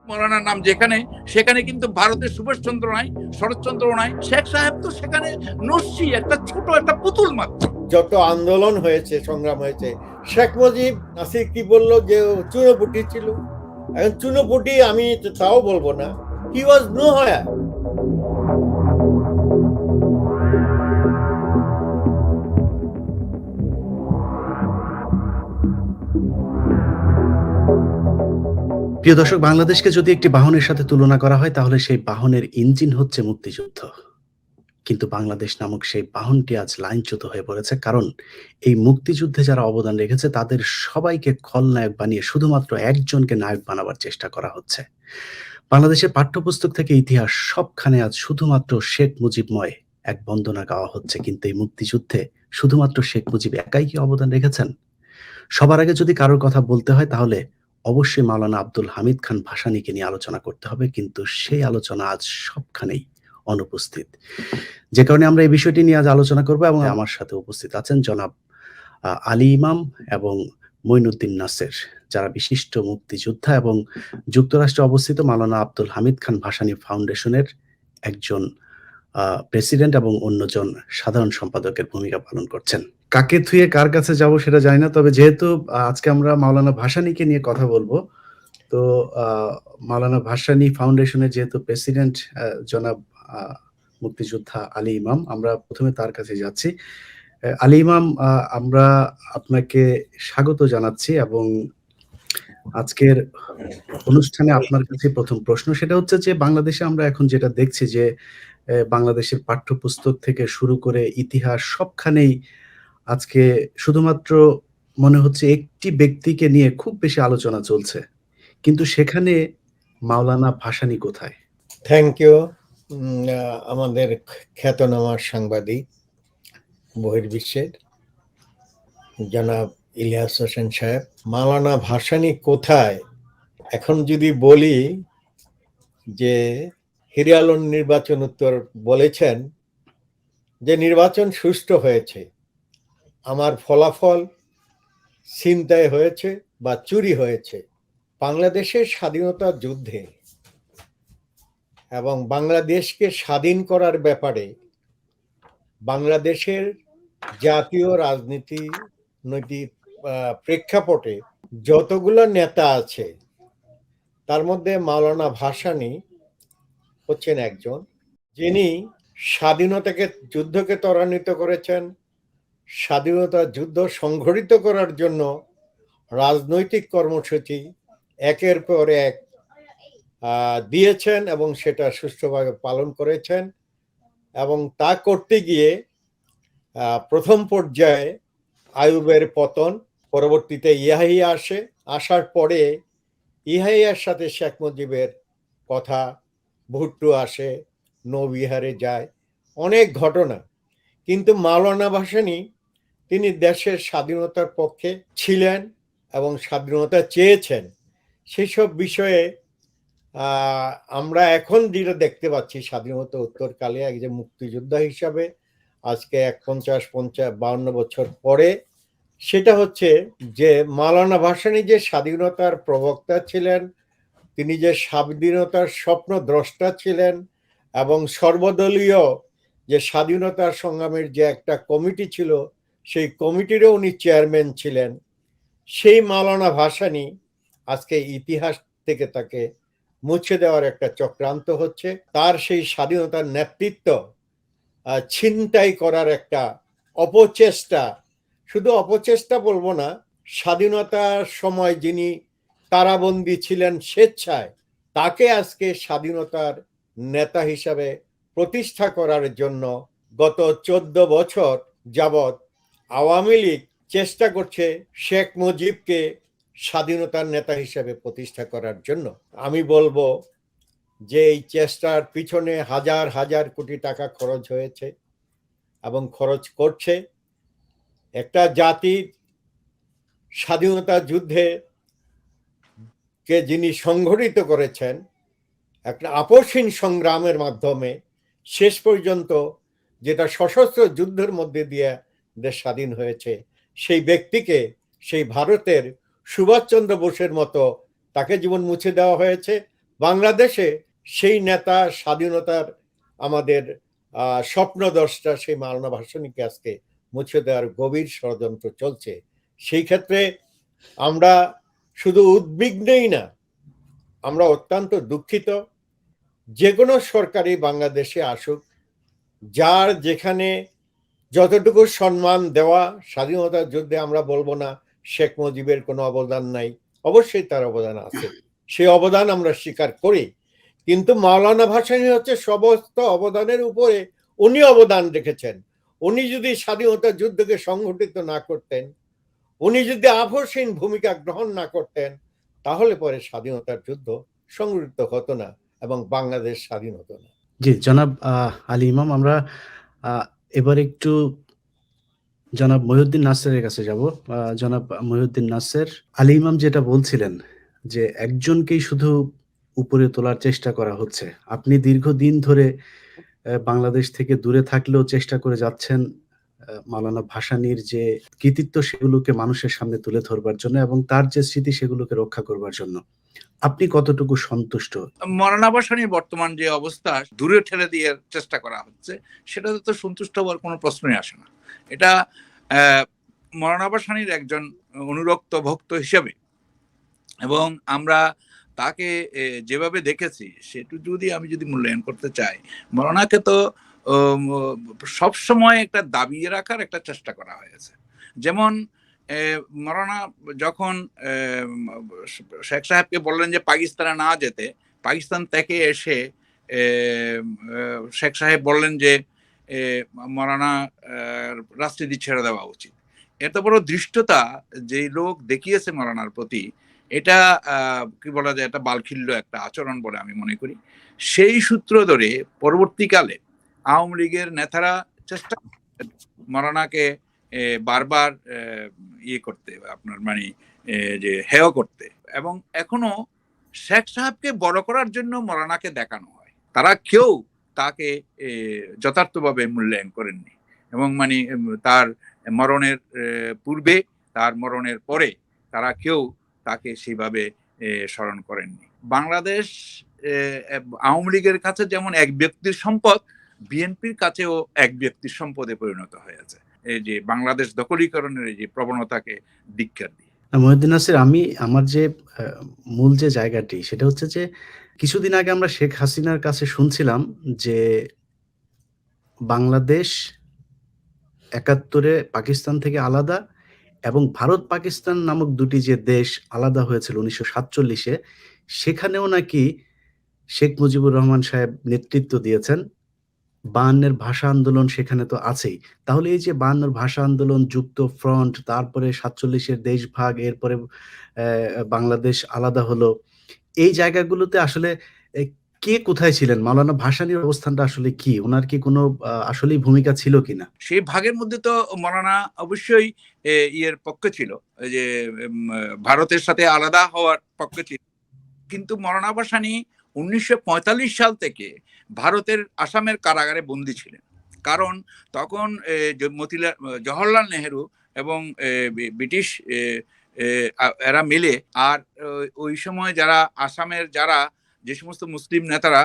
মৌলানার নাম যেখানে, সেখানে কিন্তু ভারতের সুভাষচন্দ্র নাই, শরৎচন্দ্র নাই, শেখ সাহেব তো সেখানে নস্যি, একটা ছোট একটা পুতুল মাত্র। যত আন্দোলন হয়েছে, সংগ্রাম হয়েছে, শেখ মুজিব নাসির কি বললো যে চুনোপুটি ছিল। এখন চুনোপুটি আমি তাও বলবো না, হি ওয়াজ নো হায়ার। প্রিয় দর্শক, বাংলাদেশকে যদি একটি বাহনের সাথে তুলনা করা হয় তাহলে সেই বাহনের ইঞ্জিন হচ্ছে মুক্তিযুদ্ধ। কিন্তু বাংলাদেশ নামক সেই বাহনটি আজ লাইনচ্যুত হয়ে পড়েছে, কারণ এই মুক্তিযুদ্ধে যারা অবদান রেখেছে তাদের সবাইকে খলনায়ক বানিয়ে শুধুমাত্র একজনকে নায়ক বানাবার চেষ্টা করা হচ্ছে। বাংলাদেশের পাঠ্যপুস্তক থেকে ইতিহাস সবখানে আজ শুধুমাত্র শেখ মুজিবময় এক বন্দনা গাওয়া হচ্ছে, কিন্তু এই মুক্তিযুদ্ধে শুধুমাত্র শেখ মুজিব একাই কি অবদান রেখেছেন? সবার আগে যদি কারোর কথা বলতে হয় তাহলে অবশ্যই মাওলানা আব্দুল হামিদ খান ভাসানীকে নিয়ে আলোচনা করতে হবে, কিন্তু সেই আলোচনা আজ সবখানেই অনুপস্থিত। যে কারণে আমরা এই বিষয়টি নিয়ে আজ আলোচনা করব, এবং আমার সাথে উপস্থিত আছেন জনাব আলী ইমাম এবং মঈনুদ্দিন নাসের, যারা বিশিষ্ট মুক্তিযোদ্ধা এবং যুক্তরাষ্ট্রে অবস্থিত মাওলানা আব্দুল হামিদ খান ভাসানী ফাউন্ডেশনের একজন প্রেসিডেন্ট এবং অন্যজন সাধারণ সম্পাদকের ভূমিকা পালন করছেন। কাকে থুয়ে কার কাছে যাব সেটা জানি না, তবে যেহেতু আজকে আমরা মাওলানা ভাসানীকে নিয়ে কথা বলবো, তো মাওলানা ভাসানী ফাউন্ডেশনের যেহেতু প্রেসিডেন্ট জনাব মুক্তিযোদ্ধা আলী ইমাম, আমরা প্রথমে তার কাছে যাচ্ছি। আলী ইমাম, আমরা আপনাকে স্বাগত জানাচ্ছি এবং আজকের অনুষ্ঠানে আপনার কাছে প্রথম প্রশ্ন সেটা হচ্ছে যে বাংলাদেশে আমরা এখন যেটা দেখছি যে বাংলাদেশের পাঠ্যপুস্তক থেকে শুরু করে ইতিহাস সবখানেই আজকে শুধুমাত্র মনে হচ্ছে একটি ব্যক্তিকে নিয়ে খুব বেশি আলোচনা চলছে, কিন্তু সেখানে মাওলানা ভাসানী কোথায়? Thank you. আমাদের খ্যাতনামা সাংবাদিক বহির্বিশ্বের জনাব ইলিয়াস হোসেন সাহেব, মাওলানা ভাসানী কোথায়? এখন যদি বলি যে হিরে আলম নির্বাচন উত্তর বলেছেন যে নির্বাচন সুষ্ঠু হয়েছে, আমার ফলাফল ছিনতাই হয়েছে বা চুরি হয়েছে। বাংলাদেশের স্বাধীনতা যুদ্ধে এবং বাংলাদেশকে স্বাধীন করার ব্যাপারে বাংলাদেশের জাতীয় রাজনীতি নৈতিক প্রেক্ষাপটে যতগুলো নেতা আছে তার মধ্যে মাওলানা ভাসানী হচ্ছেন একজন, যিনি স্বাধীনতাকে যুদ্ধকে ত্বরান্বিত করেছেন, স্বাধীনতা যুদ্ধ সংঘটিত করার জন্য রাজনৈতিক কর্মসূচি একের পর এক দিয়েছেন এবং সেটা সুষ্ঠুভাবে পালন করেছেন। এবং তা করতে গিয়ে প্রথম পর্যায়ে আইয়ুবের পতন, পরবর্তীতে ইয়াহিয়া আসে, আসার পরে ইয়াহিয়ার সাথে শেখ মুজিবের কথা, ভুট্টো আসে, নৌবিহারে যায়, অনেক ঘটনা। কিন্তু মাওলানা ভাসানী তিনি দেশের স্বাধীনতার পক্ষে ছিলেন এবং স্বাধীনতা চেয়েছেন। সেসব বিষয়ে আমরা এখন যেটা দেখতে পাচ্ছি স্বাধীনতা উত্তরকালে একজন মুক্তিযোদ্ধা হিসাবে আজকে 52 বছর পরে, সেটা হচ্ছে যে মাওলানা ভাসানী যে স্বাধীনতার প্রবক্তা ছিলেন, তিনি যে স্বাধীনতার স্বপ্ন দ্রষ্টা ছিলেন এবং সর্বদলীয় যে স্বাধীনতার সংগ্রামের যে একটা কমিটি ছিল সেই কমিটিরও উনি চেয়ারম্যান ছিলেন। সেই মাওলানা ভাসানী আজকে ইতিহাস থেকে তাকে মুছে দেওয়ার একটা চক্রান্ত হচ্ছে। তার সেই স্বাধীনতার নেতৃত্ব ছিনতাই করার একটা অপচেষ্টা, শুধু অপচেষ্টা বলবো না, স্বাধীনতার সময় যিনি কারাবন্দী ছিলেন স্বেচ্ছায়, তাকে আজকে স্বাধীনতার নেতা হিসাবে প্রতিষ্ঠা করার জন্য গত 14 বছর যাবৎ আওয়ামী লীগ চেষ্টা করছে শেখ মুজিবকে স্বাধীনতার নেতা হিসেবে প্রতিষ্ঠা করার জন্য। আমি বলবো যে এই চেষ্টার পিছনে হাজার হাজার কোটি টাকা খরচ হয়েছে এবং খরচ করছে। একটা জাতির স্বাধীনতা যুদ্ধে কে যিনি সংগঠিত করেছেন একটা আপসহীন সংগ্রামের মাধ্যমে শেষ পর্যন্ত যেটা সশস্ত্র যুদ্ধের মধ্যে দিয়ে দেশ স্বাধীন হয়েছে, সেই ব্যক্তিকে, সেই ভারতের সুভাষচন্দ্র বোসের মতো তাকে জীবন মুছে দেওয়া হয়েছে, বাংলাদেশে সেই নেতা, স্বাধীনতার আমাদের স্বপ্নদ্রষ্টা সেই মাওলানা ভাসানীকে আজকে মুছে দেওয়ার গভীর ষড়যন্ত্র চলছে। সেই ক্ষেত্রে আমরা শুধু উদ্বিগ্নই না, আমরা অত্যন্ত দুঃখিত। যে কোনো সরকারি বাংলাদেশে আসুক, যার যেখানে যতটুকু সম্মান দেওয়া, স্বাধীনতার যুদ্ধে আমরা বলবো না শেখ মুজিবের কোনো অবদান নাই, অবশ্যই তার অবদান আছে, সেই অবদান আমরা স্বীকার করি। কিন্তু মাওলানা ভাসানী হচ্ছে সমস্ত অবদানের উপরে উনি অবদান রেখেছেন। উনি যদি স্বাধীনতা যুদ্ধকে সংগঠিত না করতেন, উনি যদি আপোষহীন ভূমিকা গ্রহণ না করতেন, তাহলে পরে স্বাধীনতার যুদ্ধ সংগঠিত হতো না এবং বাংলাদেশ স্বাধীন হতো না। জি, জনাব আলী ইমাম, আমরা এবার একটু জনাব মহিউদ্দিন নাসেরের কাছে যাব। জনাব মহিউদ্দিন নাসের, আলী ইমাম যেটা বলছিলেন যে একজনকেই শুধু উপরে তোলার চেষ্টা করা হচ্ছে। আপনি দীর্ঘদিন ধরে বাংলাদেশ থেকে দূরে থাকলেও চেষ্টা করে যাচ্ছেন মাওলানা ভাসানীর যে কৃতিত্ব সেগুলোকে মানুষের সামনে তুলে ধরবার জন্য এবং তার যে স্মৃতি সেগুলোকে রক্ষা করবার জন্য। আপনি কতটুকু সন্তুষ্ট? মাওলানা ভাসানীর বর্তমান যে অবস্থা দূরে ঠেলে দিয়ে চেষ্টা করা হচ্ছে, সেটাতে তো সন্তুষ্ট হওয়ার কোনো প্রশ্নই আসে না। এটা মাওলানা ভাসানীর একজন অনুরক্ত ভক্ত হিসেবে এবং আমরা তাকে যেভাবে দেখেছি সেটু যদি আমি মূল্যায়ন করতে চাই, মাওলানাকে তো সবসময় একটা দাবিয়ে রাখার একটা চেষ্টা করা হয়েছে। যেমন মাওলানা যখন শেখ সাহেবকে বললেন যে পাকিস্তানে না যেতে, পাকিস্তান থেকে এসে শেখ সাহেব বললেন যে মাওলানা রাজনীতি ছেড়ে দেওয়া উচিত। এত বড় ধৃষ্টতা যে লোক দেখিয়েছে মাওলানার প্রতি, এটা কি বলা যায়, এটা বালখিল্য একটা আচরণ বলে আমি মনে করি। সেই সূত্র ধরে পরবর্তীকালে আওয়ামী লীগের নেতারা চেষ্টা মাওলানাকে বারবার ইয়ে করতে, আপনার মানে যে হেয় করতে, এবং এখনো শেখ সাহেবকে বড় করার জন্য মাওলানাকে দেখানো হয়। তারা কেউ তাকে যথার্থভাবে মূল্যায়ন করেননি এবং মানে তার মরণের পূর্বে, তার মরণের পরে তারা কেউ তাকে সেইভাবে স্মরণ করেননি। বাংলাদেশ আওয়ামী লীগের কাছে যেমন এক ব্যক্তির সম্পদ, বিএনপির কাছেও এক ব্যক্তির সম্পদে পরিণত হয়েছে এই যে বাংলাদেশ দখলীকরণের এই যে প্রবণতাকে ধিক্কার দিয়ে। মহিউদ্দিন নাসির, আমি আমার যে মূল যে জায়গাটি সেটা হচ্ছে যে কিছুদিন আগে আমরা শেখ হাসিনার কাছে শুনছিলাম যে বাংলাদেশ ৭১-এ পাকিস্তান থেকে আলাদা এবং ভারত পাকিস্তান নামক দুটি যে দেশ আলাদা হয়েছিল ১৯৪৭-এ, সেখানেও নাকি শেখ মুজিবুর রহমান সাহেব নেতৃত্ব দিয়েছেন। ৫২-এর ভাষা আন্দোলন সেখানে তো আছেই। তাহলে এই যে ৫২-এর ভাষা আন্দোলন, যুক্ত ফ্রন্ট, তারপরে ৪৭-এর দেশভাগ, এরপরে বাংলাদেশ আলাদা হলো। এই জায়গাগুলোতে আসলে কে কোথায় ছিলেন? মাওলানা ভাসানীর অবস্থানটা আসলে কি? উনার কি কোনো আসলেই ভূমিকা ছিল কিনা? সেই ভাগের মধ্যে তো মাওলানা অবশ্যই ইয়ের পক্ষে ছিল, যে ভারতের সাথে আলাদা হওয়ার পক্ষে ছিল। কিন্তু মাওলানা ভাসানী ১৯৪৫ সাল থেকে ভারতের আসামের কারাগারে বন্দী ছিলেন। কারণ তখন জওহরলাল নেহেরু এবং ব্রিটিশ এরা মিলে, আর ওই সময় যারা আসামের যারা যে সমস্ত মুসলিম নেতারা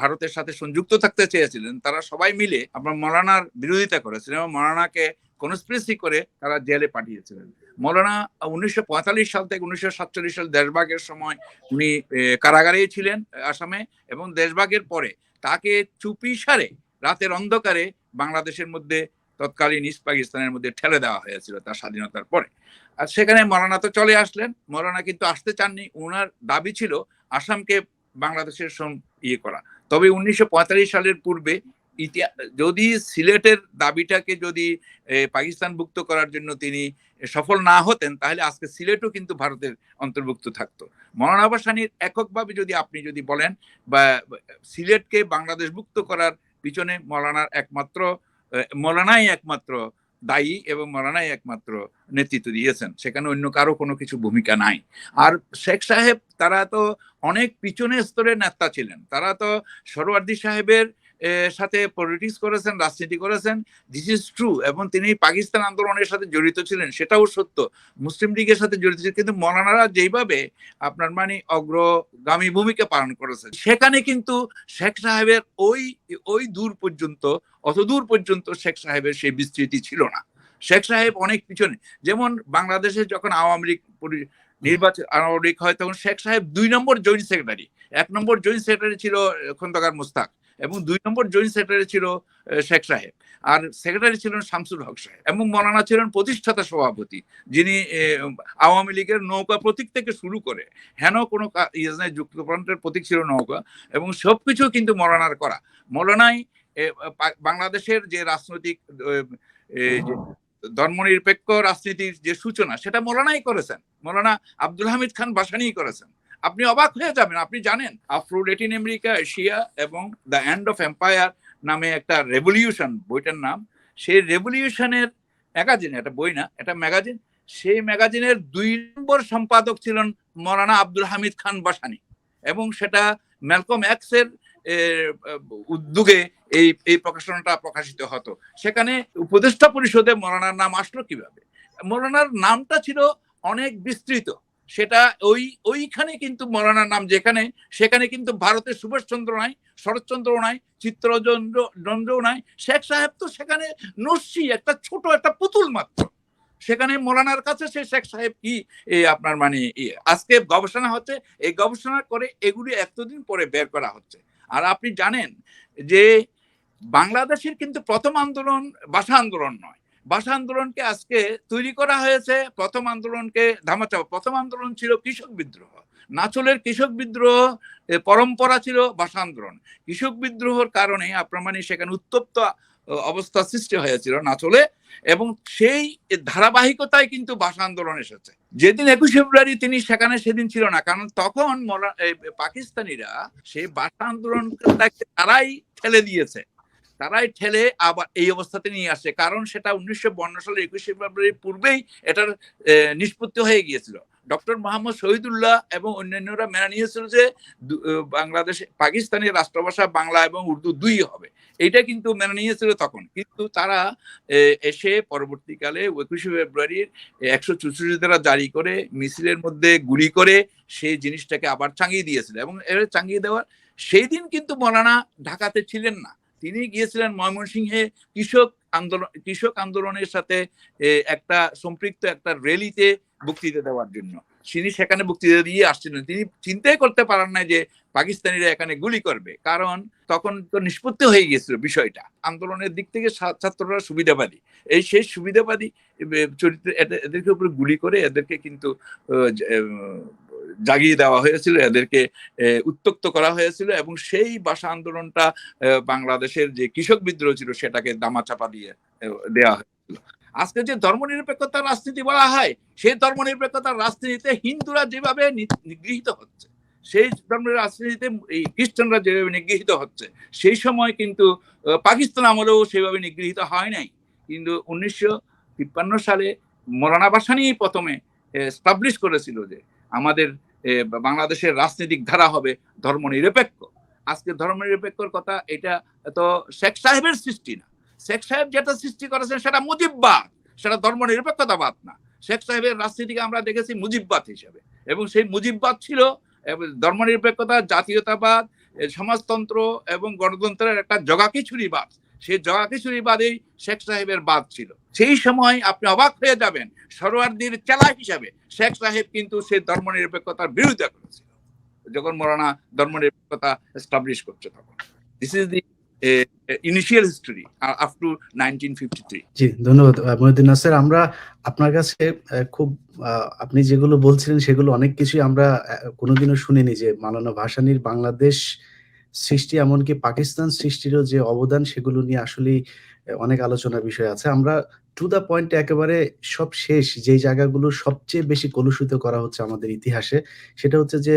ভারতের সাথে সংযুক্ত থাকতে চেয়েছিলেন, তারা সবাই মিলে আপনার মাওলানার বিরোধিতা করেছিলেন এবং মাওলানাকে কনস্পিরেসি করে তারা জেলে পাঠিয়েছিলেন। মাওলানা ১৯৪৫ সাল থেকে ১৯৪৭ সাল দেশভাগের সময় উনি কারাগারেই ছিলেন আসামে, এবং দেশভাগের পরে তাকে চুপিসারে রাতের অন্ধকারে বাংলাদেশের মধ্যে, তৎকালীন ইস্ট পাকিস্তানের মধ্যে ঠেলে দেওয়া হয়েছিল তার স্বাধীনতার পরে। আর সেখানে মাওলানা তো চলে আসলেন। মাওলানা কিন্তু আসতে চাননি। ওনার দাবি ছিল আসামকে বাংলাদেশের ইয়ে করা। তবে ১৯৪৫ সালের পূর্বে যদি সিলেটের দাবিটাকে যদি পাকিস্তানভুক্ত করার জন্য তিনি সফল না হতেন, তাহলে আজকে সিলেটও কিন্তু ভারতের অন্তর্ভুক্ত থাকতো। মাওলানা ভাসানীর এককভাবে যদি আপনি বলেন বা সিলেটকে বাংলাদেশভুক্ত করার পিছনে মাওলানাই একমাত্র দায়ী এবং মাওলানাই একমাত্র নেতৃত্ব দিয়েছেন, সেখানে অন্য কারো কোনো কিছু ভূমিকা নাই। আর শেখ সাহেব তারা তো অনেক পিছনের স্তরের নেতা ছিলেন। তারা তো সরওয়ার্দী সাহেবের সাথে পলিটিক্স করেছেন, রাজনীতি করেছেন, দিস ইজ ট্রু। এবং তিনি পাকিস্তান আন্দোলনের সাথে জড়িত ছিলেন, সেটাও সত্য। মুসলিম লীগের সাথে জড়িত ছিলেন, কিন্তু মৌলানারা যেইভাবে আপনার মানে অগ্রগামী ভূমিকা পালন করেছেন, সেখানে কিন্তু শেখ সাহেবের ওই দূর পর্যন্ত, অত দূর পর্যন্ত শেখ সাহেবের সেই বিস্তৃতি ছিল না। শেখ সাহেব অনেক পিছনে। যেমন বাংলাদেশে যখন আওয়ামী লীগ নির্বাচন আওয়ামী লীগ হয়, তখন শেখ সাহেব 2 নম্বর জয়েন্ট সেক্রেটারি। 1 নম্বর জয়েন্ট সেক্রেটারি ছিল খন্দকার মোস্তাক, এবং 2 নম্বর জয়েন্ট সেক্রেটারি ছিল শেখ সাহেব, আর সেক্রেটারি ছিলেন শামসুল হক সাহেব, এবং মৌলানা ছিলেন প্রতিষ্ঠাতা সভাপতি, যিনি আওয়ামী লীগের নৌকা প্রতীক থেকে শুরু করে হেন কোনো যুক্তফ্রন্টের প্রতীক ছিল নৌকা, এবং সবকিছু কিন্তু মৌলানার করা। মৌলানাই বাংলাদেশের যে রাজনৈতিক ধর্মনিরপেক্ষ রাজনীতির যে সূচনা, সেটা মৌলানাই করেছেন। মৌলানা আব্দুল হামিদ খান ভাসানী করেছেন। আপনি অবাক হয়ে যাবেন, আপনি জানেন আফ্রো ল্যাটিন আমেরিকা, এশিয়া এবং দ্য এন্ড অফ এম্পায়ার নামে একটা রেভলিউশন, বইটার নাম, সেই রেভলিউশনের ম্যাগাজিন, এটা বই না, এটা ম্যাগাজিন, সেই ম্যাগাজিনের 2 নম্বর সম্পাদক ছিলেন মৌলানা আব্দুল হামিদ খান ভাসানী, এবং সেটা ম্যালকম এক্স এর উদ্যোগে এই প্রকাশনাটা প্রকাশিত হতো। সেখানে উপদেষ্টা পরিষদে মৌলানার নাম আসলো কিভাবে? মৌলানার নামটা ছিল অনেক বিস্তৃত, সেটা ওইখানে কিন্তু মৌলানার নাম যেখানে, সেখানে কিন্তু ভারতের সুভাষচন্দ্র নাই, শরৎচন্দ্র নাই, চিত্তরঞ্জন নাই। শেখ সাহেব তো সেখানে নস্যি, একটা ছোট একটা পুতুল মাত্র। সেখানে মৌলানার কাছে সে শেখ সাহেব কি আপনার মানে আজকে গবেষণা হচ্ছে, এই গবেষণা করে এগুলি এতদিন পরে বের করা হচ্ছে। আর আপনি জানেন যে বাংলাদেশের কিন্তু প্রথম আন্দোলন ভাষা আন্দোলন নয়, ভাষা আন্দোলনকে আজকে তৈরি করা হয়েছে, প্রথম আন্দোলনকে ধামাচাপা। প্রথম আন্দোলন ছিল কৃষক বিদ্রোহ, নাচলের কৃষক বিদ্রোহ পরম্পরা ছিল ভাষা আন্দোলন। কৃষক বিদ্রোহের কারণে আপনার মানে সেখানে উত্তপ্ত অবস্থা সৃষ্টি হয়েছিল নাচলে, এবং সেই ধারাবাহিকতায় কিন্তু ভাষা আন্দোলন এসেছে। যেদিন 21 ফেব্রুয়ারি তিনি সেখানে সেদিন ছিল না, কারণ তখন পাকিস্তানিরা সেই ভাষা আন্দোলনটাকে তারাই ঠেলে দিয়েছে, তারাই ঠেলে আবার এই অবস্থাতে নিয়ে আসে। কারণ সেটা 1952 সালের 21 ফেব্রুয়ারির পূর্বেই এটার নিষ্পত্তি হয়ে গিয়েছিল। ডক্টর মোহাম্মদ শহীদুল্লাহ এবং অন্যান্যরা মেনে নিয়েছিল যে বাংলাদেশে পাকিস্তানের রাষ্ট্রভাষা বাংলা এবং উর্দু 2 হবে, এটা কিন্তু মেনে নিয়েছিল তখন। কিন্তু তারা এসে পরবর্তীকালে 21 ফেব্রুয়ারির 164 ধারা জারি করে মিছিলের মধ্যে গুলি করে সেই জিনিসটাকে আবার চাঙ্গিয়ে দিয়েছিল। এবং এর চাঙ্গিয়ে দেওয়ার সেই দিন কিন্তু মৌলানা ঢাকাতে ছিলেন না, তিনি গিয়েছিলেন ময়মনসিংহে কৃষক আন্দোলনের সাথে একটা সম্পৃক্ত একটা র্যালিতে বক্তৃতা দেওয়ার জন্য। তিনি সেখানে বক্তৃতা দিয়ে আসছিলেন। তিনি চিন্তাই করতে পারেন না যে পাকিস্তানিরা এখানে গুলি করবে, কারণ তখন তো নিষ্পত্তি হয়ে গিয়েছিল বিষয়টা। আন্দোলনের দিক থেকে ছাত্ররা সুবিধাবাদী, সেই সুবিধাবাদী চরিত্র, এদেরকে উপরে গুলি করে এদেরকে কিন্তু জাগিয়ে দেওয়া হয়েছিল, এদেরকে উত্তক্ত করা হয়েছিল, এবং সেই ভাষা আন্দোলনটা বাংলাদেশের যে কৃষক বিদ্রোহ ছিল সেটাকে দামাচাপা দিয়ে দেওয়া হয়েছিল। আজকে যে ধর্মনিরপেক্ষতার রাজনীতি বলা হয়, সেই ধর্মনিরপেক্ষতার রাজনীতিতে হিন্দুরা যেভাবে নিগৃহীত হচ্ছে, সেই ধর্মের রাজনীতিতে এই খ্রিস্টানরা যেভাবে নিগৃহীত হচ্ছে, সেই সময় কিন্তু পাকিস্তান আমলেও সেভাবে নিগৃহীত হয় নাই। কিন্তু 1953 সালে মৌলানা ভাসানী প্রথমে এস্টাবলিশ করেছিল যে আমাদের বাংলাদেশের রাজনৈতিক ধারা হবে ধর্মনিরপেক্ষ। আজকে ধর্মনিরপেক্ষর কথা, এটা তো শেখ সাহেবের সৃষ্টি না। শেখ সাহেব যেটা সৃষ্টি করেছেন সেটা মুজিববাদ, সেটা ধর্মনিরপেক্ষতাবাদ না। শেখ সাহেবের রাজনীতিকে আমরা দেখেছি মুজিববাদ হিসেবে, এবং সেই মুজিববাদ ছিল ধর্মনিরপেক্ষতা, জাতীয়তাবাদ, সমাজতন্ত্র এবং গণতন্ত্রের একটা জগাখিচুড়িবাদ। সেই জগাখিচুড়িবাদেই শেখ সাহেবের বাদ ছিল। সেই সময় আপনি অবাক হয়ে যাবেন, সরোয়ার্দীর চেলা হিসাবে শেখ সাহেব কিন্তু সেই ধর্মনিরপেক্ষতার বিরোধিতা করেছিল যখন মৌলানা ধর্মনিরপেক্ষতা এস্টাবলিশ করছে তখন। This is the initial history up to 1953। জি, ধন্যবাদ মহিউদ্দিন নাসের। আমরা আপনার কাছে খুব আপনি যেগুলো বলছিলেন সেগুলো অনেক কিছুই আমরা কোনোদিনও শুনিনি, যে মাওলানা ভাসানীর বাংলাদেশ সৃষ্টি এমনকি পাকিস্তান সৃষ্টিরও যে অবদান, সেগুলো নিয়ে আসলেই অনেক আলোচনার বিষয় আছে। আমরা টু দা পয়েন্ট একেবারে সব শেষ যে জায়গাগুলো সবচেয়ে বেশি কলুষিত করা হচ্ছে আমাদের ইতিহাসে, সেটা হচ্ছে যে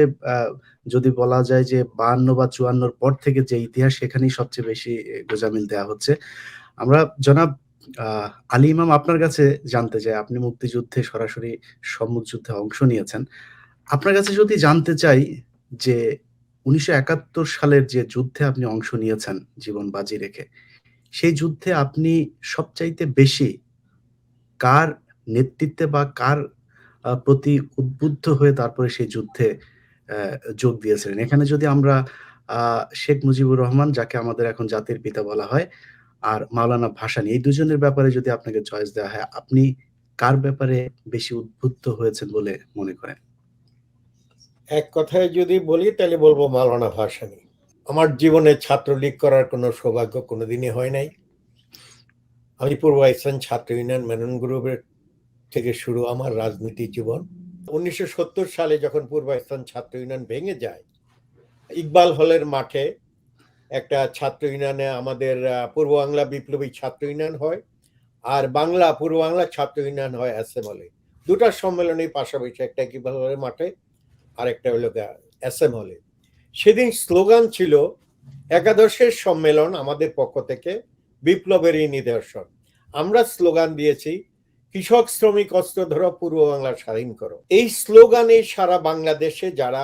যদি বলা যায় যে 52 বা 54 পর থেকে যে ইতিহাস, সেখানেই সবচেয়ে বেশি গোঁজামিল দেওয়া হচ্ছে। আমরা জনাব আলী ইমাম, আপনার কাছে জানতে চাই, আপনি মুক্তিযুদ্ধে সরাসরি সম্মুখ যুদ্ধে অংশ নিয়েছেন। আপনার কাছে যদি জানতে চাই যে 1971 সালের যে যুদ্ধে আপনি অংশ নিয়েছেন জীবন বাজি রেখে, সেই যুদ্ধে আপনি সবচাইতে বেশি কার নেতৃত্বে বা কার প্রতি উদ্বুদ্ধ হয়ে তারপরে সেই যুদ্ধে যোগ দিয়েছিলেন? এখানে যদি আমরা আ শেখ মুজিবুর রহমান, যাকে আমাদের এখন জাতির পিতা বলা হয়, আর মাওলানা ভাসানী, এই দুজনের ব্যাপারে যদি আপনাকে চয়েস দেওয়া হয়, আপনি কার ব্যাপারে বেশি উদ্বুদ্ধ হয়েছেন বলে মনে করেন? এক কথায় যদি বলি তাহলে বলবো মাওলানা ভাসানী। আমার জীবনে ছাত্রলীগ করার কোনো সৌভাগ্য কোনোদিনই হয় নাই। আমি পূর্ব পাকিস্তান ছাত্র ইউনিয়ন মেনন গ্রুপের থেকে শুরু আমার রাজনীতি জীবন। 1970 সালে যখন পূর্ব পাকিস্তান ছাত্র ইউনিয়ন ভেঙে যায়, ইকবাল হলের মাঠে একটা ছাত্র ইউনিয়নে আমাদের পূর্ব বাংলা বিপ্লবী ছাত্র ইউনিয়ন হয়, আর পূর্ব বাংলা ছাত্র ইউনিয়ন হয় এসএম হলে। দুটা সম্মেলনের পাশাপাশি, একটা ইকবাল হলের মাঠে আর একটা হলো এসএম হলে। সেদিন স্লোগান ছিল একাদশের সম্মেলন আমাদের পক্ষ থেকে বিপ্লবেরই নিদর্শন। আমরা স্লোগান দিয়েছি কৃষক শ্রমিক অস্ত্র ধরো পূর্ব বাংলা স্বাধীন করো। এই স্লোগানে সারা বাংলাদেশে যারা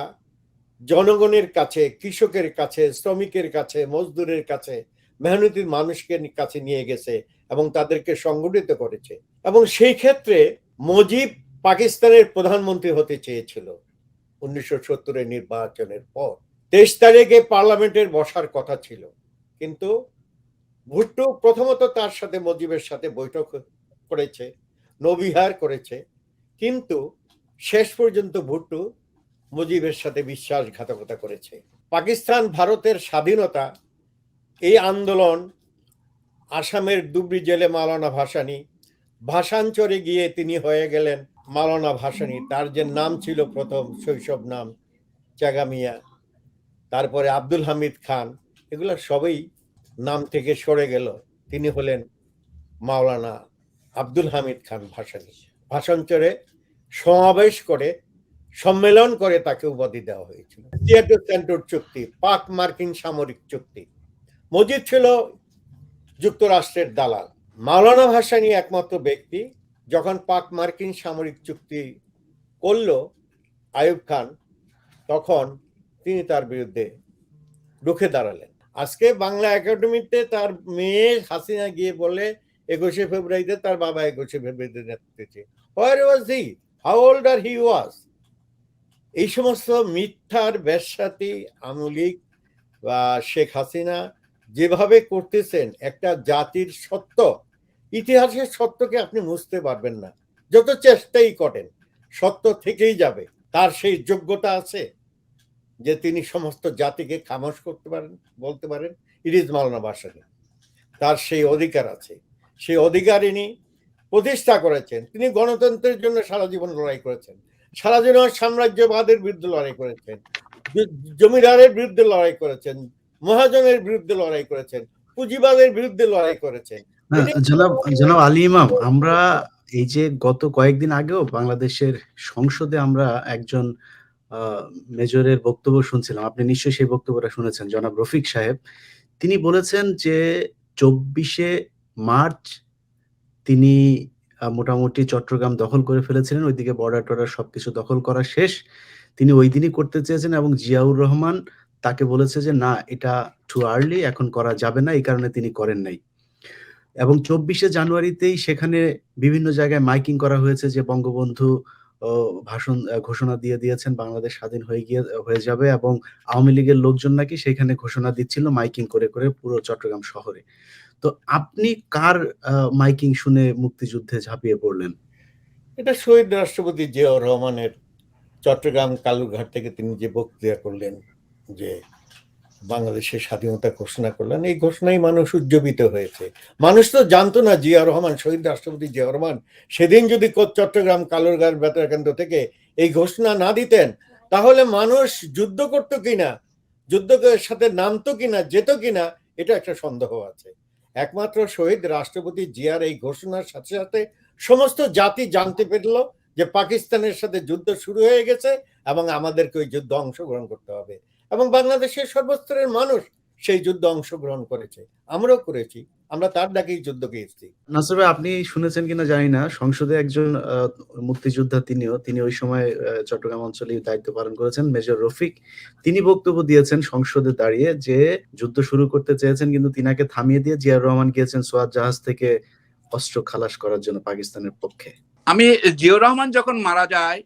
জনগণের কাছে, কৃষকের কাছে, শ্রমিকের কাছে, মজদুরের কাছে, মেহনতি মানুষকে কাছে নিয়ে গেছে এবং তাদেরকে সংগঠিত করেছে। এবং সেই ক্ষেত্রে মুজিব পাকিস্তানের প্রধানমন্ত্রী হতে চেয়েছিল 1970-এর নির্বাচনের পর। 23 তারিখে পার্লামেন্টের বসার কথা ছিল, কিন্তু ভুট্টো প্রথমত তার সাথে মুজিবের সাথে বৈঠক করেছে, নৌবিহার করেছে, কিন্তু শেষ পর্যন্ত ভুট্টো মুজিবের সাথে বিশ্বাসঘাতকতা করেছে। পাকিস্তান ভারতের স্বাধীনতা, এই আন্দোলন, আসামের ধুবড়ী জেলে মাওলানা ভাসানী, ভাষাঞ্চরে গিয়ে তিনি হয়ে গেলেন মাওলানা ভাসানী। তার যে নাম ছিল প্রথম শৈশব নাম চাগামিয়া, তারপরে আব্দুল হামিদ খান, এগুলো সবই নাম থেকে সরে গেল। তিনি হলেন মাওলানা আব্দুল হামিদ খান ভাসানী। ভাষাঞ্চরে সমাবেশ করে, সম্মেলন করে তাকে উপাধি দেওয়া হয়েছিল। সেন্টোর চুক্তি, পাক মার্কিন সামরিক চুক্তি। মুজিব ছিল যুক্তরাষ্ট্রের দালাল। মাওলানা ভাসানী একমাত্র ব্যক্তি, যখন পাক মার্কিন সামরিক চুক্তি করলো আইয়ুব খান, তখন তিনি তার বিরুদ্ধে রুখে দাঁড়ালেন। আজকে বাংলা একাডেমিতে তার মেয়ে হাসিনা গিয়ে বলে 21শে ফেব্রুয়ারিতে তার বাবা 21শে ফেব্রুয়ারিতে নেতৃত্বে। Where was he? How old are he was? এই সমস্ত মিথ্যার বেশ্যাতি আমলিক বা শেখ হাসিনা যেভাবে করতেছেন, একটা জাতির সত্য, ইতিহাসের সত্যকে আপনি মুছতে পারবেন না, যত চেষ্টাই করেন, সত্য থেকেই যাবে। তার সেই যোগ্যতা আছে যে তিনি সমস্ত জাতিকে খামোশ করতে পারেন, বলতে পারেন ইট ইজ মাওলানা ভাসানী। তার সেই অধিকার আছে, সেই অধিকার ইনি প্রতিষ্ঠা করেছেন। তিনি গণতন্ত্রের জন্য সারা জীবন লড়াই করেছেন, সারা জীবন সাম্রাজ্যবাদের বিরুদ্ধে লড়াই করেছেন, জমিদারের বিরুদ্ধে লড়াই করেছেন, মহাজনের বিরুদ্ধে লড়াই করেছেন, পুঁজিবাদের বিরুদ্ধে লড়াই করেছেন। জনাব আলী ইমাম, আমরা এই যে গত কয়েকদিন আগেও বাংলাদেশের সংসদে আমরা একজন মেজরের বক্তব্য শুনছিলাম। আপনি নিশ্চয়ই সেই বক্তব্যটা শুনেছেন, জনাব রফিক সাহেব। তিনি বলেছেন যে 24শে মার্চ তিনি মোটামুটি চট্টগ্রাম দখল করে ফেলেছিলেন। ওইদিকে বর্ডার-টর্ডার সবকিছু দখল করা শেষ। তিনি ওই দিনই করতে চেয়েছেন এবং জিয়াউর রহমান তাকে বলেছে যে, "না, এটা টু আর্লি, এখন করা যাবে না।" এই কারণে তিনি করেন নাই। এবং 24শে জানুয়ারিতেই সেখানে বিভিন্ন জায়গায় মাইকিং করা হয়েছে যে বঙ্গবন্ধু ভাষণ ঘোষণা দিয়ে দিয়েছেন বাংলাদেশ স্বাধীন হয়ে যাবে, এবং আওয়ামী লীগের লোকজন নাকি সেখানে ঘোষণা দিচ্ছিল মাইকিং করে, করে পুরো চট্টগ্রাম শহরে। তো আপনি কার মাইকিং শুনে মুক্তিযুদ্ধে ঝাঁপিয়ে পড়লেন? এটা শহীদ রাষ্ট্রপতি জিয়াউর রহমানের চট্টগ্রাম কালুরঘাট থেকে তিনি যে বক্তৃতা করলেন, যে বাংলাদেশের স্বাধীনতা ঘোষণা করলেন, এই ঘোষণায় মানুষ উজ্জীবিত হয়েছে। মানুষ তো জানতো না জিয়াউর রহমান, শহীদ রাষ্ট্রপতি জিয়াউর রহমান সেদিন যদি চট্টগ্রাম কালুরঘাট বেতার কেন্দ্র থেকে এই ঘোষণা না দিতেন, তাহলে মানুষ যুদ্ধ করতো কিনা, যুদ্ধের সাথে নামতো কিনা, যেত কিনা, এটা একটা সন্দেহ আছে। একমাত্র শহীদ রাষ্ট্রপতি জিয়ার এই ঘোষণার সাথে সাথে সমস্ত জাতি জানতে পেরল যে পাকিস্তানের সাথে যুদ্ধ শুরু হয়ে গেছে এবং আমাদেরকে ওই যুদ্ধ অংশগ্রহণ করতে হবে। এবং বাংলাদেশের সর্বস্তরের মানুষ সেই যুদ্ধে অংশগ্রহণ করেছে, আমরাও করেছি, আমরা তার ডাকেই যুদ্ধকে এসেছি। নাসির ভাই, আপনি শুনেছেন কিনা জানি না, সংসদে একজন মুক্তিযোদ্ধা, তিনি ওই সময় চট্টগ্রাম অঞ্চলে দায়িত্ব পালন করেছেন, মেজর রফিক। তিনি বক্তব্য দিয়েছেন সংসদে দাঁড়িয়ে যে যুদ্ধ শুরু করতে চেয়েছেন, কিন্তু তিনাকে থামিয়ে দিয়ে জিয়াউর রহমান গিয়েছেন সোয়াত জাহাজ থেকে অস্ত্র খালাস করার জন্য পাকিস্তানের পক্ষে। আমি জিয়াউর রহমান যখন মারা যায়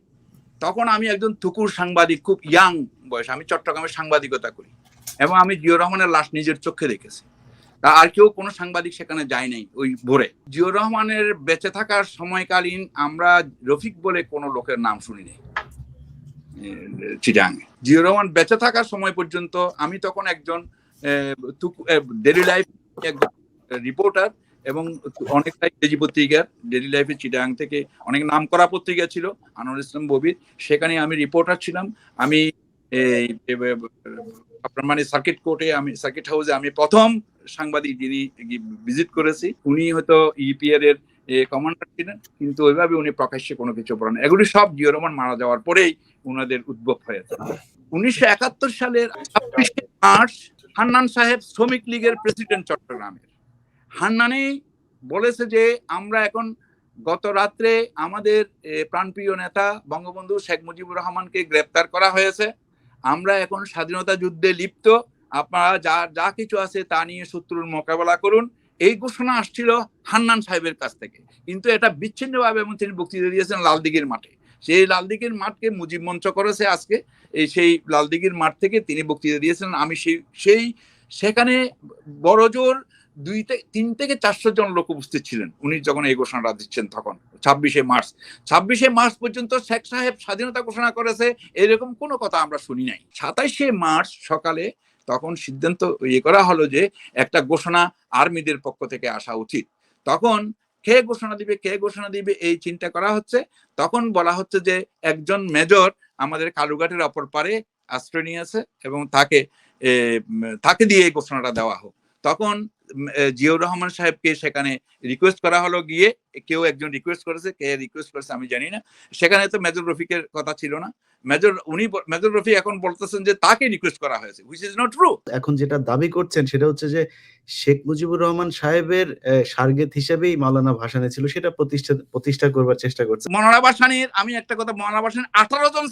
তখন আমি একজন তুকুর সাংবাদিক, খুব ইয়াং বয়স, আমি চট্টগ্রামে সাংবাদিকতা করি এবং আমি জিয়াউর রহমানের লাশ নিজের চোখে দেখেছি। আর কেউ কোনো সাংবাদিক সেখানে যায় নাই ওই ভোরে। জিয়াউর রহমানের বেঁচে থাকার সময়কালীন আমরা রফিক বলে কোনো লোকের নাম শুনি নাই চিটাগাঙে। জিয়াউর রহমান বেঁচে থাকার সময় পর্যন্ত আমি তখন একজন ডেইলি লাইফ একজন রিপোর্টার এবং অনেকটা ইংরেজি পত্রিকার, ডেইলি লাইফে চিটাগাং থেকে অনেক নাম করা পত্রিকা ছিল আনোয়ার ইসলাম ববির, সেখানে আমি রিপোর্টার ছিলাম। আমি আপনার মানে সার্কিট কোর্টে, আমি সার্কিট হাউসে আমি প্রথম সাংবাদিক যিনি ভিজিট করেছি। উনি হয়তো ইপিআর এর কমান্ডার ছিলেন, কিন্তু ওইভাবে উনি প্রকাশ্যে কোনো কিছু বলেন। এগুলি সব জিয়াউর রহমান মারা যাওয়ার পরেই উনাদের উদ্ভব হয়েছে। 1971 সালের 26শে মার্চ হান্নান সাহেব শ্রমিক লীগের প্রেসিডেন্ট চট্টগ্রামের, হান্নানি বলেছে যে আমরা এখন, গত রাত্রে আমাদের প্রাণপ্রিয় নেতা বঙ্গবন্ধু শেখ মুজিবুর রহমানকে গ্রেপ্তার করা হয়েছে, আমরা এখন স্বাধীনতা যুদ্ধে লিপ্ত, আপনারা যা কিছু আছে তা নিয়ে শত্রুর মোকাবেলা করুন। এই ঘোষণা আসছিল হান্নান সাহেবের কাছ থেকে, কিন্তু এটা বিচ্ছিন্নভাবে, এবং তিনি বক্তৃতা দিয়েছেন লালদিঘির মাঠে। সেই লালদিঘির মাঠকে মুজিব মঞ্চ করেছে আজকে, সেই লালদিঘির মাঠ থেকে তিনি বক্তৃতা দিয়েছেন। আমি সেখানে বড়জোর 3 থেকে 400 জন লোক উপস্থিত ছিলেন উনি যখন এই ঘোষণাটা দিচ্ছেন। তখন 26শে মার্চ পর্যন্ত শেখ সাহেব স্বাধীনতা ঘোষণা করেছে এরকম কোনো কথা আমরা শুনি নাই। 27শে মার্চ সকালে তখন সিদ্ধান্ত করা হলো যে একটা ঘোষণা আর্মিদের পক্ষ থেকে আসা উচিত। তখন কে ঘোষণা দিবে এই চিন্তা করা হচ্ছে। তখন বলা হচ্ছে যে একজন মেজর আমাদের কালুঘাটের অপর পারে আশ্রয় নিয়েছে এবং তাকে দিয়ে এই ঘোষণাটা দেওয়া হোক। তখন জিয়াউর রহমান সাহেবকে সেখানে রিকোয়েস্ট করা হলো, গিয়ে কেউ একজন রিকোয়েস্ট করেছে, কে রিকোয়েস্ট করেছে আমি জানি না। সেখানে তো মেজর রফিকের কথা ছিল না। মেজর রফিক এখন বলতেছেন যে তাকে রিকোয়েস্ট করা হয়েছে, হুইচ ইজ নট ট্রু। এখন যেটা দাবি করছেন সেটা হচ্ছে যে শেখ মুজিবুর রহমান সাহেবের সার্গেত হিসেবেই মাওলানা ভাসানী ছিল, সেটা প্রতিষ্ঠা করবার চেষ্টা করছে মাওলানা ভাসানীর। আমি একটা কথা, মাওলানা ভাসানীর 18 জন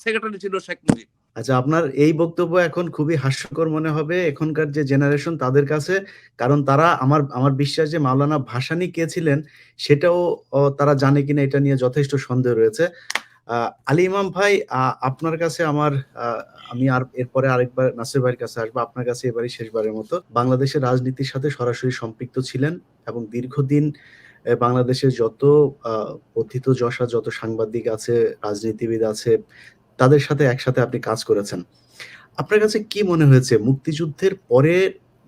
সেক্রেটারি ছিল শেখ মুজিব। আচ্ছা, আপনার এই বক্তব্য এখন খুবই হাস্যকর মনে হবে এখনকার যে জেনারেশন তাদের কাছে, কারণ তারা, আমার বিশ্বাস যে মাওলানা ভাসানী কে ছিলেন সেটাও তারা জানে কিনা এটা নিয়ে যথেষ্ট সন্দেহ রয়েছে। আলী ইমাম ভাই, আপনার কাছে আমি এরপরে আরেকবার নাসির ভাইয়ের কাছে আসবো, আপনার কাছে এবারই শেষবারের মতো। বাংলাদেশের রাজনীতির সাথে সরাসরি সম্পৃক্ত ছিলেন এবং দীর্ঘদিন বাংলাদেশের যত পথিতযশা, যত সাংবাদিক আছে, রাজনীতিবিদ আছে, তাদের সাথে একসাথে আপনি কাজ করেছেন। আপনার কাছে কি মনে হয়েছে মুক্তিযুদ্ধের পরে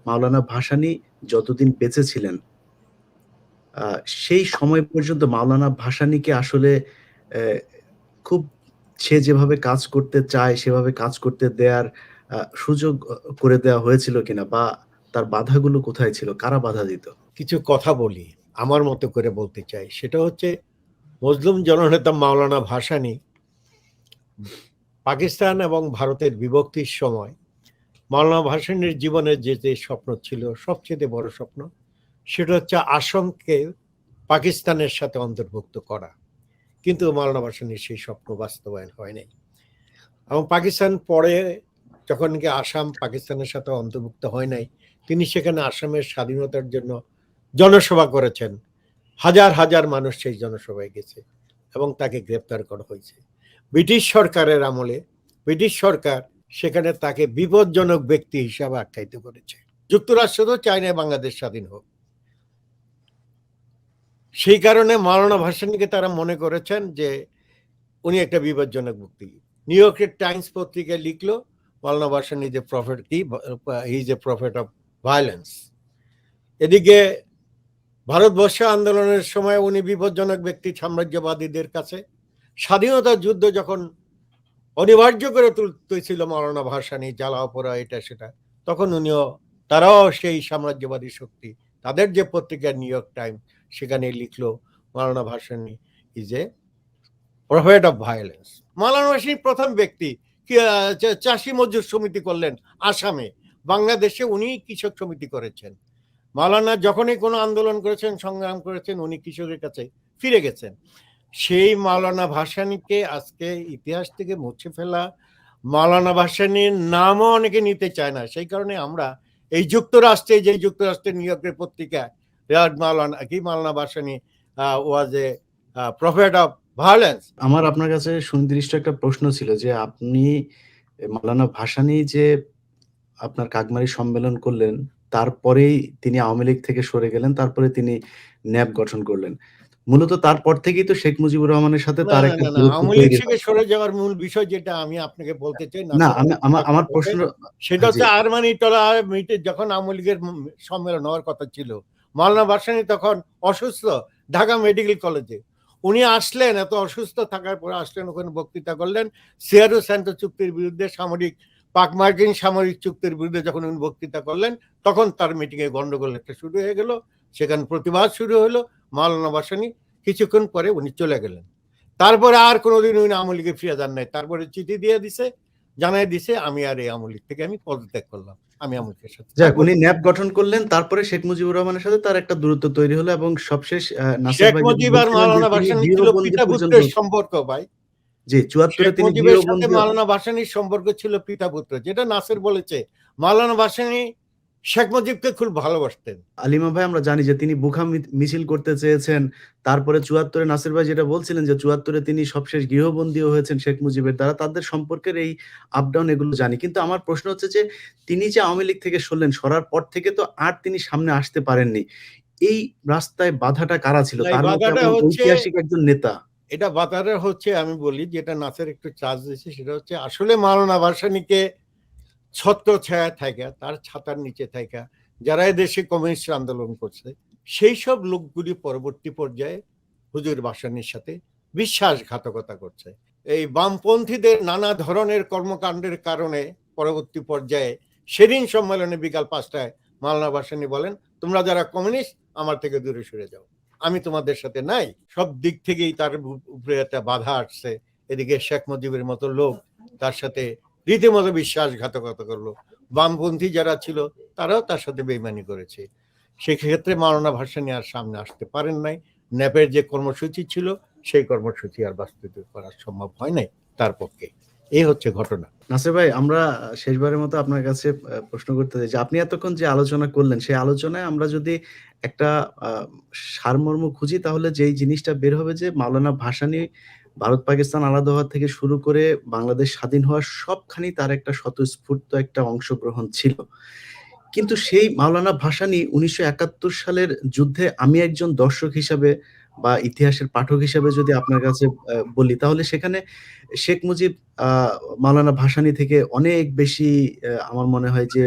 মাওলানা ভাসানী যতদিন বেঁচে ছিলেন সেই সময় পর্যন্ত মাওলানা ভাসানীকে আসলে খুব সে যেভাবে কাজ করতে চায় সেভাবে কাজ করতে দেওয়ার সুযোগ করে দেওয়া হয়েছিল কিনা, বা তার বাধাগুলো কোথায় ছিল, কারা বাধা দিত? কিছু কথা বলি, আমার মতো করে বলতে চাই। সেটা হচ্ছে মজলুম জননেতা মাওলানা ভাসানী পাকিস্তান এবং ভারতের বিভক্তির সময় মাওলানা ভাসানীর জীবনের যে স্বপ্ন ছিল, সবচেয়ে বড় স্বপ্ন, সেটা হচ্ছে আসামকে পাকিস্তানের সাথে অন্তর্ভুক্ত করা। কিন্তু মাওলানা ভাসানীর সেই স্বপ্ন বাস্তবায়ন হয় নাই এবং পাকিস্তান পরে যখন কি আসাম পাকিস্তানের সাথে অন্তর্ভুক্ত হয় নাই, তিনি সেখানে আসামের স্বাধীনতার জন্য জনসভা করেছেন। হাজার হাজার মানুষ সেই জনসভায় গেছে এবং তাকে গ্রেপ্তার করা হয়েছে। ব্রিটিশ সরকারের আমলে ব্রিটিশ সরকার সেখানে তাকে বিপজ্জনক ব্যক্তি হিসাবে আখ্যায়িত করেছে। যুক্তরাষ্ট্র তো চায় না বাংলাদেশ স্বাধীন হোক। সেই কারণে মাওলানা ভাসানীকে তারা মনে করেছেন যে উনি একটা বিপজ্জনক ব্যক্তি। নিউ ইয়র্কের টাইমস পত্রিকায় লিখলো মাওলানা ভাসানী যে prophet, he is a prophet of violence. এদিকে ভারতবর্ষ আন্দোলনের সময় উনি বিপজ্জনক ব্যক্তি সাম্রাজ্যবাদীদের কাছে। স্বাধীনতা যুদ্ধ যখন অনিবার্য করে তুলতেছিল মাওলানা ভাসানী, জ্বালাও পোড়া এটা সেটা, তখন তারাও সেই সাম্রাজ্যবাদী শক্তি, তাদের যে পত্রিকা নিউ ইয়র্ক টাইমস, সেখানে লিখলো Maulana Bhashani is a prophet of violence. Maulana Bhashani প্রথম ব্যক্তি চাষি মজুর সমিতি করলেন আসামে। বাংলাদেশে উনি কৃষক সমিতি করেছেন। মাওলানা যখনই কোনো আন্দোলন করেছেন, সংগ্রাম করেছেন, উনি কৃষকের কাছে ফিরে গেছেন। সেই মাওলানা ভাসানীকে আজকে ইতিহাস থেকে মুছে ফেলা, মাওলানা ভাসানীর নামও অনেকে নিতে চায় না। সেই কারণে আমরা এই যুক্তরাষ্ট্রের নিউ ইয়র্কের পত্রিকায় মাওলানা ভাসানী ওয়াজ এ প্রফেট অফ ভায়োলেন্স। আমার আপনার কাছে সুনির্দিষ্ট একটা প্রশ্ন ছিল যে আপনি মাওলানা ভাসানী যে আপনার কাকমারি সম্মেলন করলেন, তারপরেই তিনি আওয়ামী লীগ থেকে সরে গেলেন, তারপরে তিনি ন্যাপ গঠন করলেন। মূলত তারপর থেকেই তো শেখ মুজিবুর রহমানের সাথে না তার না একটা না না দূরত্ব আওয়ামী লীগ তৈরি থেকে হয়। সরে যাওয়ার মূল বিষয় যেটা আমি আপনাকে বলতে চাই, না, আমার প্রশ্ন সেটা জি, হচ্ছে আরমানিটোলা মিটে যখন আওয়ামী লীগের সম্মেলন হওয়ার কথা ছিল, মাওলানা ভাসানী তখন অসুস্থ ঢাকা মেডিকেল কলেজে। উনি আসলেন, এত অসুস্থ থাকার পরে আসলেন, ওখানে বক্তৃতা করলেন সিয়ারো স্যান্টো চুক্তির বিরুদ্ধে, পাক মার্কিন সামরিক চুক্তির বিরুদ্ধে যখন উনি বক্তৃতা করলেন, তখন তার মিটিংয়ে গন্ডগোল একটা শুরু হয়ে গেল, সেখানে প্রতিবাদ শুরু হলো। মাওলানা ভাসানী কিছুক্ষণ পরে উনি চলে গেলেন। তারপরে আর কোনোদিন উনি আওয়ামী লীগে ফিরে যান নাই। তারপরে চিঠি দিয়ে দিছে, জানাই দিছে আমি আর এই আওয়ামী লীগ থেকে আমি পদত্যাগ করলাম, আমি আওয়ামী লীগের সাথে যাক উনি ন্যাপ গঠন করলেন, তারপরে শেখ মুজিবুর রহমানের সাথে তার একটা দূরত্ব তৈরি হলো এবং সবশেষ নাসির শেখ ভাই যেটা মুজিব আর বলছিলেন যে মাওলানা তিনি ভাসানী ছিল গৃহবন্দী পিতা পর্যন্ত, পুত্রের সম্পর্ক ভাই। জি ৭৪-এ শেখ তিনি মুজিবের সাথে গৃহবন্দী। মাওলানা ভাসানীর সম্পর্ক ছিল পিতা পুত্র, যেটা নাসির বলেছে। মাওলানা ভাসানী শেখ মুজিবকে খুব ভালোবাসতেন। আলিমা ভাই আমরা জানি যে তিনি বুখা মিছিল করতে চেয়েছেন। তারপরে ৭৪-এ নাসির ভাই যেটা বলছিলেন যে ৭৪-এ তিনি সবশেষ গৃহবন্দীও হয়েছেন শেখ মুজিবের দ্বারা। তাদের সম্পর্কের এই আপ ডাউন এগুলো জানি। কিন্তু আমার প্রশ্ন হচ্ছে যে তিনি যে আওয়ামী লীগ থেকে সরার পর থেকে তো আর তিনি সামনে আসতে পারেননি। এই রাস্তায় বাধাটা কারা ছিল? এই তার মতো বাধাটা এমন হচ্ছে, ঐতিহাসিক একজন নেতা। এটা বাধাটা হচ্ছে, আমি বলি যেটা নাসির একটু চার্জ দিয়েছে, সেটা হচ্ছে আসলে মাওলানা ভাসানীকে ছত্র ছায়া থাকা, তার ছাতার নিচে থাকা যারা দেশে কমিউনিস্ট আন্দোলন করছে, সেই সব লোকগুলি পরবর্তী পর্যায়ে হুজুর ভাসানীর সাথে বিশ্বাসঘাতকতা করছে। এই বামপন্থীদের নানা ধরনের কর্মকাণ্ডের কারণে পরবর্তী পর্যায়ে সেদিন সম্মেলনে বিকাল 5টায় মাওলানা ভাসানী বলেন, তোমরা যারা কমিউনিস্ট আমার থেকে দূরে সরে যাও, আমি তোমাদের সাথে নাই। সব দিক থেকেই তার উপরে একটা বাধা আসছে। এদিকে শেখ মুজিবের মতো লোক তার সাথে রীতিমতো বিশ্বাসঘাতকতা করলো, বামপন্থী যারা ছিল তারাও তার সাথে বেইমানি করেছে। সেক্ষেত্রে মাওলানা ভাসানী আর সামনে আসতে পারেন নাই। ন্যাপের যে কর্মসূচি ছিল সেই কর্মসূচি আর বাস্তবায়িত করা সম্ভব হয় নাই তার পক্ষে। এই হচ্ছে ঘটনা। নাসির ভাই আমরা শেষবারের মতো আপনার কাছে প্রশ্ন করতে চাই যে আপনি এতক্ষণ যে আলোচনা করলেন সেই আলোচনায় আমরা যদি একটা সারমর্ম খুঁজি তাহলে যেই জিনিসটা বের হবে যে মাওলানা ভাসানী ভারত পাকিস্তান আলাদা হওয়া থেকে শুরু করে বাংলাদেশ স্বাধীন হওয়ার সবখানি তার একটা স্বতঃস্ফূর্ত একটা অংশগ্রহণ ছিল। কিন্তু সেই মাওলানা ভাসানী ১৯৭১ সালের যুদ্ধে আমি একজন দর্শক হিসাবে বা ইতিহাসের পাঠক হিসাবে যদি আপনার কাছে বলি তাহলে সেখানে শেখ মুজিব আ মাওলানা ভাসানী থেকে অনেক বেশি আমার মনে হয় যে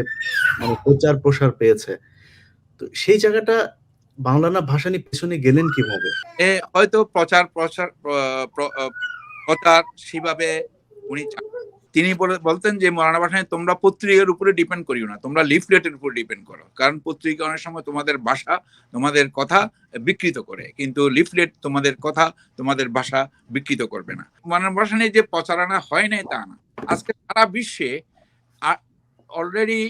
মানে প্রচার-প্রসার পেয়েছে। তো সেই জায়গাটা মাওলানা ভাসানী পেছনে গেলেন কিভাবে? হয়তো প্রচার সেভাবে উনি তিনি বলতেন যে মৌলানা ভাসানী তোমরা পত্রিকার উপরে ডিপেন্ড করিও না, তোমরা লিফলেটের উপর ডিপেন্ড করো, কারণ পত্রিকা অনেক সময় তোমাদের ভাষা তোমাদের কথা বিকৃত করে, কিন্তু লিফলেট তোমাদের কথা তোমাদের ভাষা বিকৃত করবে না। মৌলানা ভাসানী যে প্রচারণা হয় নাই তা না, আজকে সারা বিশ্বে অলরেডি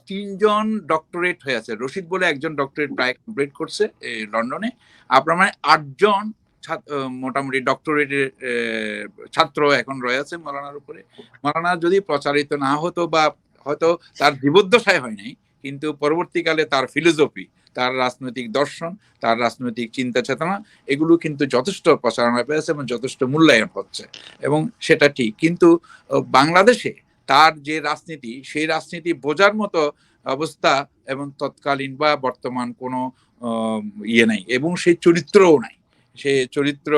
3জন ডক্টরেট হয়ে আছে। রশিদ বলে একজন ডক্টরেট প্রায় কমপ্লিট করছে লন্ডনে। আপনার মানে 8জন মোটামুটি ডক্টরেটের ছাত্র এখন রয়েছে মৌলানার উপরে। মৌলানা যদি প্রচারিত না হতো বা হয়তো তার জীবদ্দশায় হয় নাই, কিন্তু পরবর্তীকালে তার ফিলোসফি, তার রাজনৈতিক দর্শন, তার রাজনৈতিক চিন্তা চেতনা এগুলো কিন্তু যথেষ্ট প্রচারণা পেয়েছে এবং যথেষ্ট মূল্যায়ন হচ্ছে, এবং সেটা ঠিক। কিন্তু বাংলাদেশে তার যে রাজনীতি, সেই রাজনীতি বোঝার মতো অবস্থা এবং তৎকালীন বা বর্তমান কোনো ইয়ে নাই, এবং সেই চরিত্রও নাই। সে চরিত্র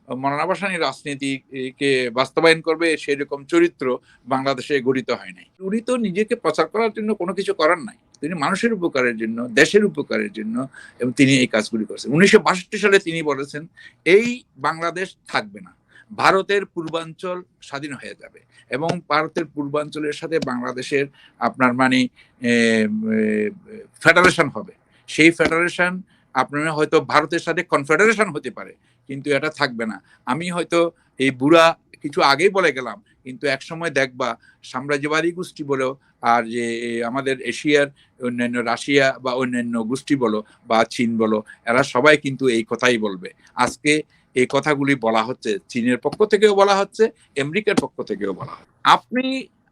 মৌলানা ভাসানীর রাজনীতিকে বাস্তবায়ন করবে সেরকম চরিত্র বাংলাদেশে গঠিত হয় নাই। উনি তো নিজেকে প্রচার করার জন্য কোনো কিছু করার নাই, তিনি মানুষের উপকারের জন্য, দেশের উপকারের জন্য এবং তিনি এই কাজগুলি করেছেন। 1962 সালে তিনি বলেছেন এই বাংলাদেশ থাকবে না, ভারতের পূর্বাঞ্চল স্বাধীন হয়ে যাবে এবং ভারতের পূর্বাঞ্চলের সাথে বাংলাদেশের আপনার মানে ফেডারেশন হবে। সেই ফেডারেশন আপনার হয়তো ভারতের সাথে কনফেডারেশন হতে পারে, কিন্তু এটা থাকবে না। আমি হয়তো এই বুড়া কিছু আগেই বলে গেলাম, কিন্তু একসময় দেখবা সাম্রাজ্যবাদী গোষ্ঠী বলো আর যে আমাদের এশিয়ার অন্যান্য রাশিয়া বা অন্যান্য গোষ্ঠী বলো বা চীন বলো, এরা সবাই কিন্তু এই কথাই বলবে। আজকে এই কথাগুলি বলা হচ্ছে, চীনের পক্ষ থেকেও বলা হচ্ছে, আমেরিকার পক্ষ থেকেও বলা হচ্ছে। আপনি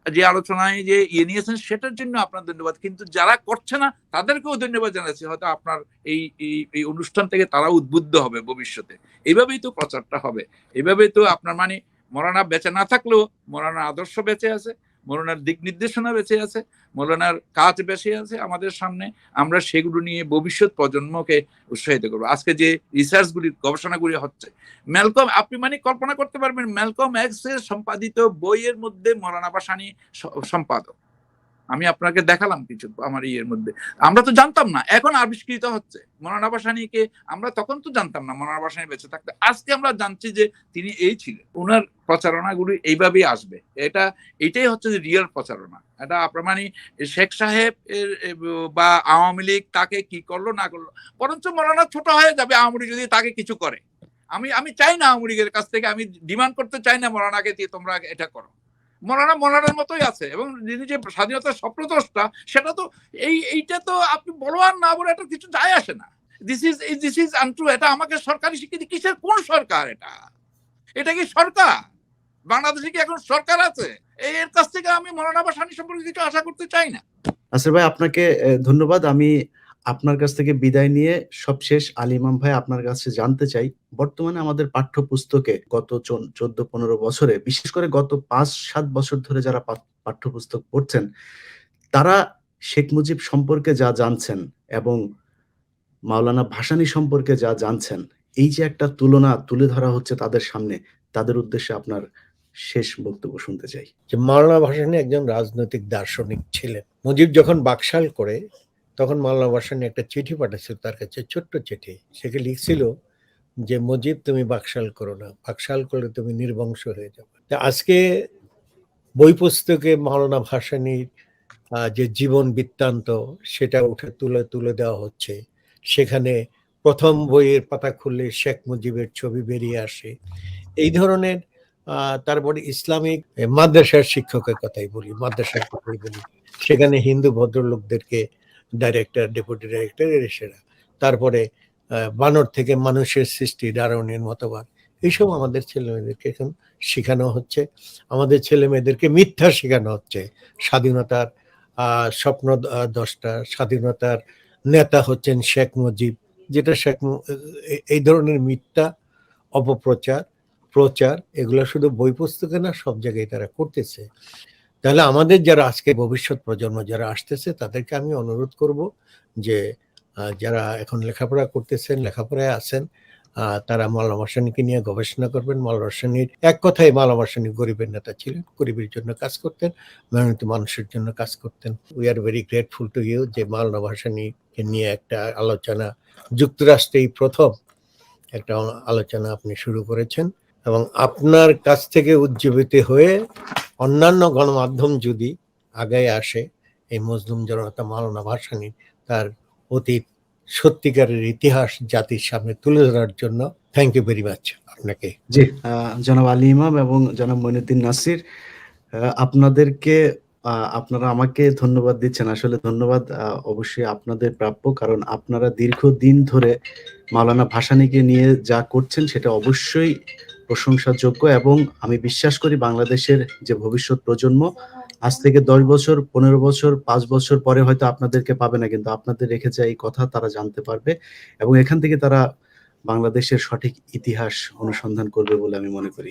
যে আলোচনায় যে নিয়েছেন সেটার জন্য আপনার ধন্যবাদ, কিন্তু যারা করছে না তাদেরকেও ধন্যবাদ জানাচ্ছি। হয়তো আপনার এই অনুষ্ঠান থেকে তারা উদ্বুদ্ধ হবে ভবিষ্যতে। এইভাবেই তো প্রচারটা হবে, এইভাবেই তো আপনার মানে মৌলানা বেঁচে না থাকলেও মৌলানার আদর্শ বেঁচে আছে, মৌলানার দিক নির্দেশনা বেঁচে আছে, মৌলানার কাজ বেঁচে আছে আমাদের সামনে। আমরা সেগুলো নিয়ে ভবিষ্যৎ প্রজন্মকে উৎসাহিত করবো। আজকে যে রিসার্চগুলি, গবেষণাগুলি হচ্ছে, ম্যালকম, আপনি মানে কল্পনা করতে পারবেন ম্যালকম এক্স এর সম্পাদিত বইয়ের মধ্যে মৌলানা ভাসানী সম্পাদক। আমি আপনাকে দেখালাম কিছু আমার ইয়ের মধ্যে, আমরা তো জানতাম না, এখন আবিষ্কৃত হচ্ছে। মৌলানা ভাসানীকে আমরা তখন তো জানতাম না, মৌলানা ভাসানী বেঁচে থাকতে। আজকে আমরা জানছি যে তিনি এই ছিলেন। ওনার প্রচারণাগুলি এইভাবেই আসবে। এটাই হচ্ছে যে রিয়েল প্রচারণা। এটা আপনার মানে শেখ সাহেব বা আওয়ামী লীগ তাকে কি করলো না করলো, বরঞ্চ মৌলানা ছোট হয়ে যাবে আওয়ামী লীগ যদি তাকে কিছু করে। আমি চাই না আওয়ামী লীগের কাছ থেকে, আমি ডিমান্ড করতে চাই না মৌলানাকে দিয়ে তোমরা এটা করো। মৌলানার মতোই আছে, এবং যিনি যে স্বাধীনতার স্বপ্নদ্রষ্টা, সেটা তো এইটা তো আপনি বলো আর না বলে এটা কিছু যায় আসে না। This is untrue. এটা আমাকে সরকারি স্বীকৃতি কিসের, কোন সরকার এটা কি সরকার? বাংলাদেশে কি এখন সরকার আছে? এর কাছ থেকে আমি মৌলানা ভাসানী সম্পর্কে কিছু আশা করতে চাই না। আসিফ ভাই, আপনাকে ধন্যবাদ। আমি আপনার কাছ থেকে বিদায় নিয়ে সবশেষ আলী ইমাম ভাই আপনার কাছে জানতে চাই, বর্তমানে আমাদের পাঠ্যপুস্তকে গত 14-15 বছরে, বিশেষ করে গত 5-7 বছর ধরে যারা পাঠ্যপুস্তক পড়ছেন, তারা শেখ মুজিব সম্পর্কে যা জানছেন এবং মাওলানা ভাসানী সম্পর্কে যা জানছেন, এই যে একটা তুলনা তুলে ধরা হচ্ছে তাদের সামনে, তাদের উদ্দেশ্যে আপনার শেষ বক্তব্য শুনতে চাই। যে মাওলানা ভাসানী একজন রাজনৈতিক দার্শনিক ছিলেন। মুজিব যখন বাকশাল করে, তখন মাওলানা ভাসানী একটা চিঠি পাঠাচ্ছিল তার কাছে, ছোট্ট চিঠি। সেখানে লিখছিল যে মুজিব, তুমি বাকশাল করো না, বাকশাল করলে তুমি নির্বংশ হয়ে যাবে। আজকে বই পুস্তকে মাওলানা ভাসানীর যে জীবন বৃত্তান্ত, সেটা উঠে তুলে দেওয়া হচ্ছে। সেখানে প্রথম বইয়ের পাতা খুললে শেখ মুজিবের ছবি বেরিয়ে আসে। এই ধরনের তারপরে ইসলামিক মাদ্রাসার শিক্ষকের কথাই বলি, সেখানে হিন্দু ভদ্রলোকদেরকে ডাইরেক্টর, ডেপুটি ডাইরেক্টর, এরা। তারপরে বানর থেকে মানুষের সৃষ্টি, ডারউইনের মতবাদ, এইসব আমাদের ছেলে মেয়েদেরকে এখন শেখানো হচ্ছে। আমাদের ছেলে মেয়েদেরকে মিথ্যা শেখানো হচ্ছে। স্বাধীনতার স্বপ্ন দ্রষ্টা, স্বাধীনতার নেতা হচ্ছেন শেখ মুজিব, যেটা এই ধরনের মিথ্যা প্রচার এগুলো শুধু বই পুস্তকে না, সব জায়গায় তারা করতেছে। তাহলে আমাদের যারা আজকে ভবিষ্যৎ প্রজন্ম যারা আসতেছে, তাদেরকে আমি অনুরোধ করব যে যারা এখন লেখাপড়া করতেছেন, লেখাপড়ায় আছেন, তারা মাওলানা ভাসানীকে নিয়ে গবেষণা করবেন। মাওলানা ভাসানীর এক কথায়, মাওলানা ভাসানী গরিবের নেতা ছিলেন, গরিবের জন্য কাজ করতেন, মেহনতি মানুষের জন্য কাজ করতেন। We are very grateful to you যে মাওলানা ভাসানীকে নিয়ে একটা আলোচনা, যুক্তরাষ্ট্রেই প্রথম একটা আলোচনা আপনি শুরু করেছেন, এবং আপনার কাছ থেকে উজ্জীবিত হয়ে অন্যান্য গণমাধ্যম যদি আগায় আসে, এই মজলুম জনতা মাওলানা ভাসানী তার অতীত সত্যিকারের ইতিহাস জাতির সামনে তুলে ধরার জন্য থ্যাংক ইউ ভেরি মাচ আপনাকে। জি, জনাব আলী ইমাম এবং জনাব মঈনুদ্দিন নাসির, আপনাদেরকে, আপনারা আমাকে ধন্যবাদ দিচ্ছেন। আসলে ধন্যবাদ অবশ্যই আপনাদের প্রাপ্য, কারণ আপনারা দীর্ঘদিন ধরে মাওলানা ভাসানীকে নিয়ে যা করছেন সেটা অবশ্যই প্রশংসাযোগ্য, এবং আমি বিশ্বাস করি বাংলাদেশের যে ভবিষ্যৎ প্রজন্ম আজ থেকে 10 বছর, 15 বছর, 5 বছর পরে হয়তো আপনাদেরকে পাবে না, কিন্তু আপনাদের রেখে যায় এই কথা তারা জানতে পারবে, এবং এখান থেকে তারা বাংলাদেশের সঠিক ইতিহাস অনুসন্ধান করবে বলে আমি মনে করি।